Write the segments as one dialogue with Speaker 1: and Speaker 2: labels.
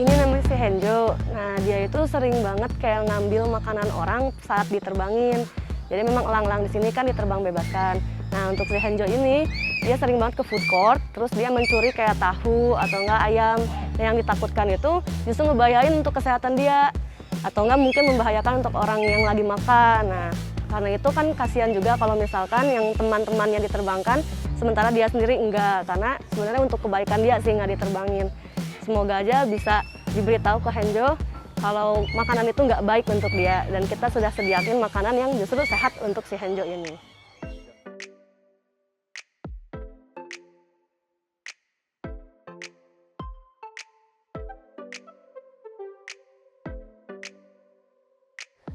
Speaker 1: Ini namanya si Henjo. Nah, dia itu sering banget kayak ngambil makanan orang saat diterbangin. Jadi memang elang-elang di sini kan diterbang bebaskan. Nah, untuk si Henjo ini, dia sering banget ke food court, terus dia mencuri kayak tahu atau enggak ayam. Nah, yang ditakutkan itu justru ngebahayain untuk kesehatan dia. Atau enggak mungkin membahayakan untuk orang yang lagi makan. Nah, karena itu kan kasihan juga kalau misalkan yang teman-temannya diterbangkan, sementara dia sendiri enggak. Karena sebenarnya untuk kebaikan dia sih nggak diterbangin. Semoga aja bisa diberitahu ke Henjo kalau makanan itu nggak baik untuk dia, dan kita sudah sediakan makanan yang justru sehat untuk si Henjo ini.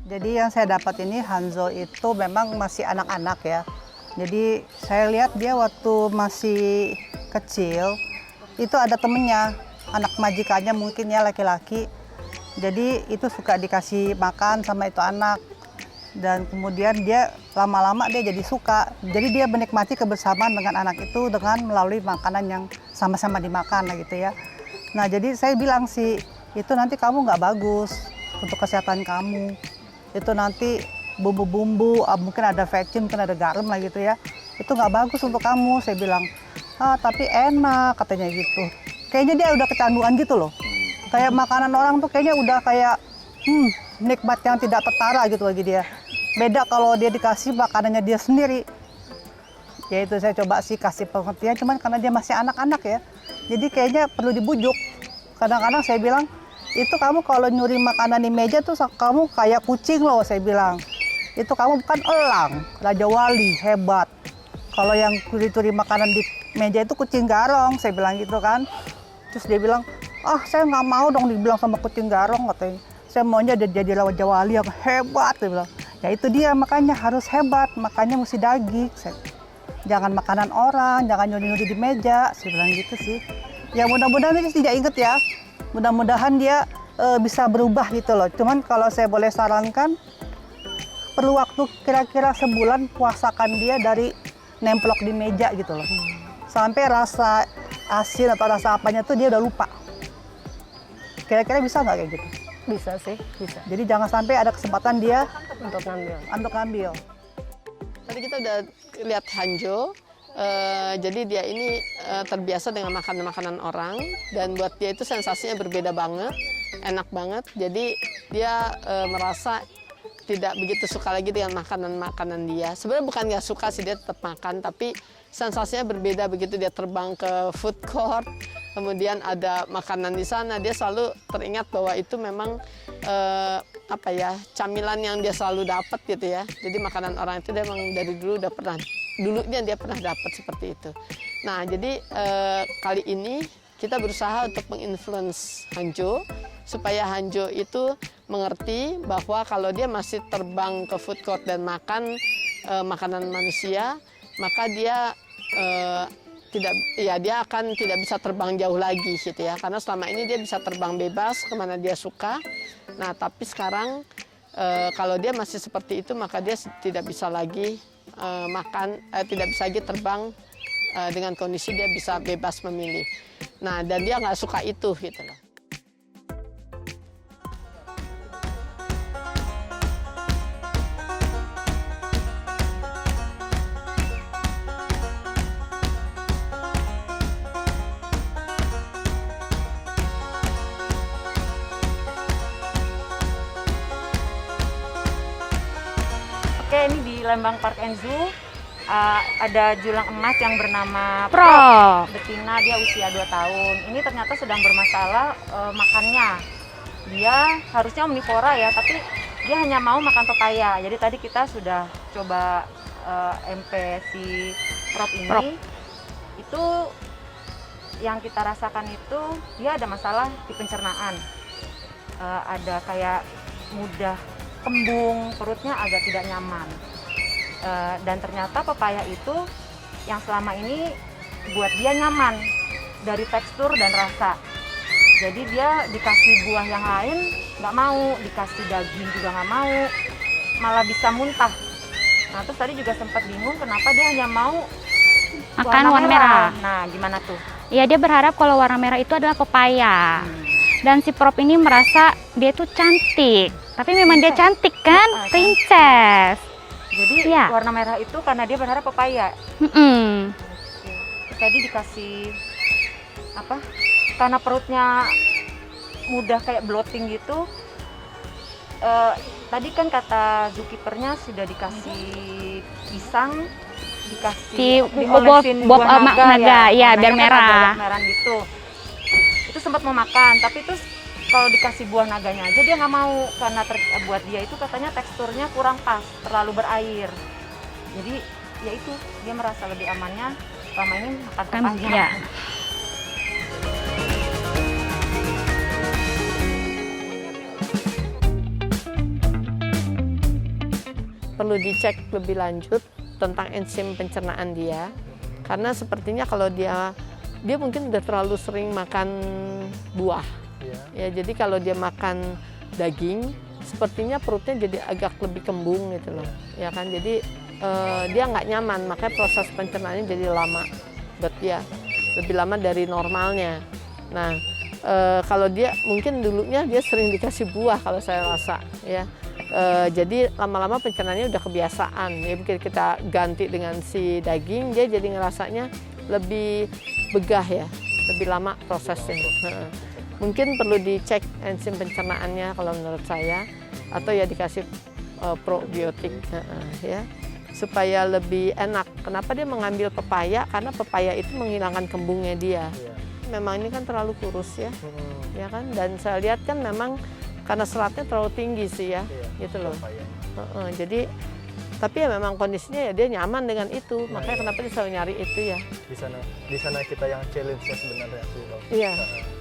Speaker 2: Jadi yang saya dapat ini Hanzo itu memang masih anak-anak ya. Jadi saya lihat dia waktu masih kecil itu ada temennya, anak majikannya mungkin ya laki-laki. Jadi itu suka dikasih makan sama itu anak. Dan kemudian dia lama-lama dia jadi suka. Jadi dia menikmati kebersamaan dengan anak itu dengan melalui makanan yang sama-sama dimakan lah gitu ya. Nah jadi saya bilang sih, itu nanti kamu nggak bagus untuk kesehatan kamu. Itu nanti bumbu-bumbu, mungkin ada vetchin, mungkin ada garam lah gitu ya. Itu nggak bagus untuk kamu, saya bilang. Tapi enak katanya gitu. Kayaknya dia udah kecanduan gitu loh. Kayak makanan orang tuh kayaknya udah kayak nikmat yang tidak tertara gitu bagi dia. Beda kalau dia dikasih makanannya dia sendiri. Ya itu saya coba sih kasih pengertian, cuman karena dia masih anak-anak ya. Jadi kayaknya perlu dibujuk. Kadang-kadang saya bilang, itu kamu kalau nyuri makanan di meja tuh kamu kayak kucing loh, saya bilang. Itu kamu bukan elang, Raja Wali, hebat. Kalau yang curi-curi makanan di meja itu kucing garong, saya bilang gitu kan. Terus dia bilang, saya nggak mau dong dibilang sama kucing garong, katanya. Saya maunya jadi Raja Wali yang hebat, dia bilang. Ya itu dia, makanya harus hebat, makanya mesti daging. Jangan makanan orang, jangan nyuri-nyuri di meja, saya bilang gitu sih. Ya mudah-mudahan dia tidak inget ya. Mudah-mudahan dia bisa berubah gitu loh. Cuman kalau saya boleh sarankan, perlu waktu kira-kira sebulan puasakan dia dari nemplok di meja gitu loh. Sampai rasa asin atau rasa apanya tuh dia udah lupa. Kira-kira bisa nggak kayak gitu?
Speaker 1: Bisa sih, bisa.
Speaker 2: Jadi jangan sampai ada kesempatan dia
Speaker 1: Untuk ngambil.
Speaker 2: untuk ngambil.
Speaker 3: Tadi kita udah lihat Hanjo. Jadi dia ini terbiasa dengan makanan-makanan orang, dan buat dia itu sensasinya berbeda banget, enak banget. Jadi dia merasa tidak begitu suka lagi dengan makanan-makanan dia. Sebenarnya bukan nggak suka sih, dia tetap makan, tapi sensasinya berbeda begitu dia terbang ke food court, kemudian ada makanan di sana, dia selalu teringat bahwa itu memang camilan yang dia selalu dapat gitu ya. Jadi makanan orang itu dia memang dari dulu udah pernah, dulunya dia pernah dapat seperti itu. Nah jadi kali ini kita berusaha untuk menginfluence Hanjo supaya Hanjo itu mengerti bahwa kalau dia masih terbang ke food court dan makan makanan manusia, maka dia dia akan tidak bisa terbang jauh lagi gitu ya. Karena selama ini dia bisa terbang bebas kemana dia suka. Nah tapi sekarang kalau dia masih seperti itu, maka dia tidak bisa lagi tidak bisa lagi terbang dengan kondisi dia bisa bebas memilih. Nah dan dia nggak suka itu gitu loh.
Speaker 4: Oke, ini di Lembang Park and Zoo. ada julang emas yang bernama
Speaker 5: Pro.
Speaker 4: betina, dia usia 2 tahun. Ini ternyata sedang bermasalah makannya. Dia harusnya omnivora ya, tapi dia hanya mau makan pepaya. Jadi tadi kita sudah coba MP si Prop ini.
Speaker 5: Prop.
Speaker 4: Itu yang kita rasakan itu dia ada masalah di pencernaan. Ada kayak mudah kembung, perutnya agak tidak nyaman. Dan ternyata pepaya itu yang selama ini buat dia nyaman dari tekstur dan rasa. Jadi dia dikasih buah yang lain nggak mau, dikasih daging juga nggak mau, malah bisa muntah. Nah terus tadi juga sempat bingung kenapa dia hanya mau
Speaker 5: Makan warna merah.
Speaker 4: Nah gimana tuh?
Speaker 5: Ya, dia berharap kalau warna merah itu adalah pepaya. Dan si Prop ini merasa dia tuh cantik. Tapi memang dia cantik kan? Princess.
Speaker 4: Jadi
Speaker 5: Iya.
Speaker 4: warna merah itu karena dia berharap pepaya.
Speaker 5: Mm-mm.
Speaker 4: Tadi dikasih apa? Karena perutnya mudah kayak bloating gitu. Tadi kan kata zookeepernya sudah dikasih pisang, dikasih diolesin
Speaker 5: bob
Speaker 4: buah naga,
Speaker 5: ya, biar
Speaker 4: Warnanya kan
Speaker 5: merah.
Speaker 4: agak merah gitu. Itu sempat mau makan, tapi terus kalau dikasih buah naganya aja dia nggak mau karena buat dia itu katanya teksturnya kurang pas, terlalu berair. Jadi ya itu dia merasa lebih amannya selama ini makan pepaya.
Speaker 5: Ya.
Speaker 3: Perlu dicek lebih lanjut tentang enzim pencernaan dia, karena sepertinya kalau dia mungkin udah terlalu sering makan buah. Ya, jadi kalau dia makan daging, sepertinya perutnya jadi agak lebih kembung gitu loh. Ya kan, jadi dia nggak nyaman, makanya proses pencernaannya jadi lama buat dia, lebih lama dari normalnya. Nah, kalau dia mungkin dulunya dia sering dikasih buah kalau saya rasa, ya. Jadi lama-lama pencernaannya udah kebiasaan. Ya, begitu kita ganti dengan si daging, dia jadi ngerasanya lebih begah ya, lebih lama prosesnya. Mungkin perlu dicek enzim pencernaannya kalau menurut saya, atau ya dikasih probiotik ya, supaya lebih enak. Kenapa dia mengambil pepaya? Karena pepaya itu menghilangkan kembungnya dia. Memang ini kan terlalu kurus ya, ya kan. Dan saya lihat kan memang karena seratnya terlalu tinggi sih ya, gitu loh. Jadi tapi ya memang kondisinya ya dia nyaman dengan itu, makanya kenapa dia selalu nyari itu ya.
Speaker 6: Di sana kita yang challenge-nya sebenarnya sih, Bang.
Speaker 3: Iya,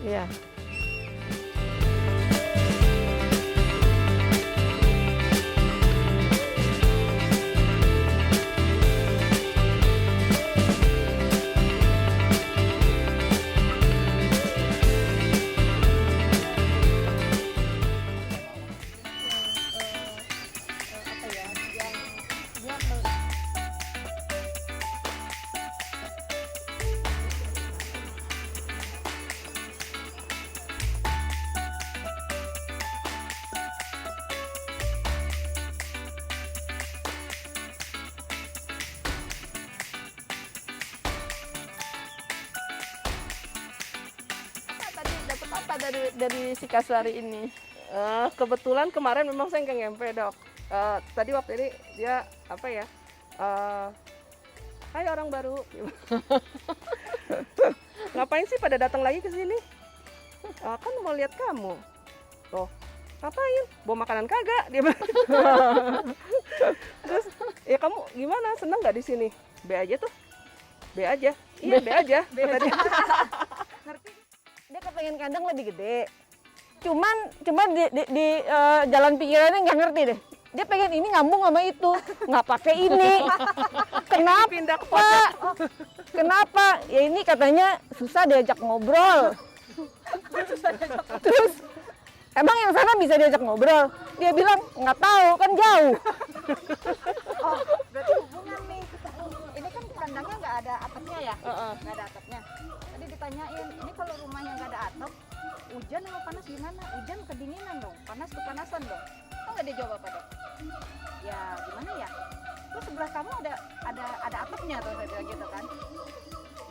Speaker 3: iya. Dari si Kaswari ini?
Speaker 1: Kebetulan kemarin memang saya nggak ngempe, Dok. Tadi waktu ini dia apa ya? Hai orang baru. Ngapain sih pada datang lagi ke sini? Kan mau lihat kamu. Tuh, ngapain? Bawa makanan kagak? Dia bilang. Terus, ya kamu gimana? Seneng nggak di sini? B aja tuh. B aja. Iya, B aja. Kata dia. Ngerti? Dia kepengen kandang lebih gede. Cuman di jalan pikirannya nggak ngerti deh. Dia pengen ini ngambung sama itu, nggak pakai ini. Kenapa? Pindah ke pojok. Kenapa? Ya ini katanya susah diajak ngobrol. Terus emang yang sana bisa diajak ngobrol? Dia bilang nggak tahu, kan jauh.
Speaker 7: Oh, berarti hubungan nih. Ini kan kandangnya nggak ada atapnya ya? Nggak ada atapnya. Tadi ditanyain, ini kalau rumahnya nggak ada atap, hujan sama panas gimana? Hujan kedinginan dong, panas kepanasan dong. Tahu nggak dia jawab apa dong? Ya gimana ya? Terus sebelah kamu ada atapnya tuh, saya bilang gitu kan?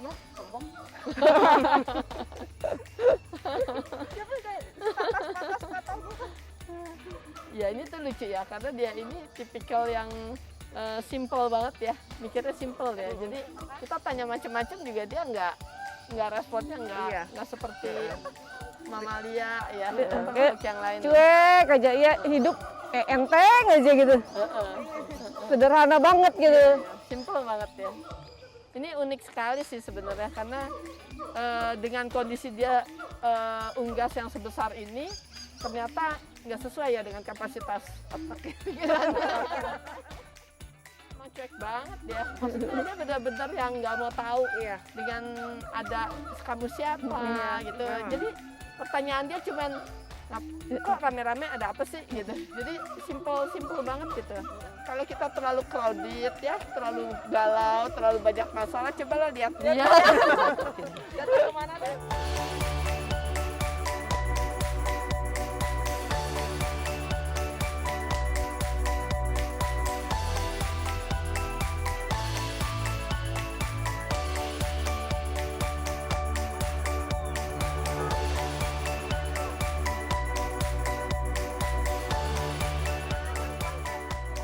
Speaker 7: Iya, sombong. Ya kayak kata gitu.
Speaker 3: Ya ini tuh lucu ya, karena dia ini tipikal yang simple banget ya, mikirnya simple ya. Jadi kita tanya macam-macam juga dia nggak responnya nggak seperti mamalia ya atau makhluk yang lain.
Speaker 1: Cuek aja, ya hidup kayak enteng aja gitu. Sederhana banget gitu.
Speaker 3: Simple banget ya. Ini unik sekali sih sebenarnya karena dengan kondisi dia unggas yang sebesar ini ternyata nggak sesuai ya dengan kapasitas otak pikirannya. Emang cuek banget ya. Maksudnya dia benar-benar yang nggak mau tahu ya dengan ada kamu siapa gitu. Jadi pertanyaan dia cuman kok rame-rame ada apa sih gitu. Jadi simple banget gitu. Kalau kita terlalu crowded ya, terlalu galau, terlalu banyak masalah, cobalah lihat dia. Jatuh kemana deh?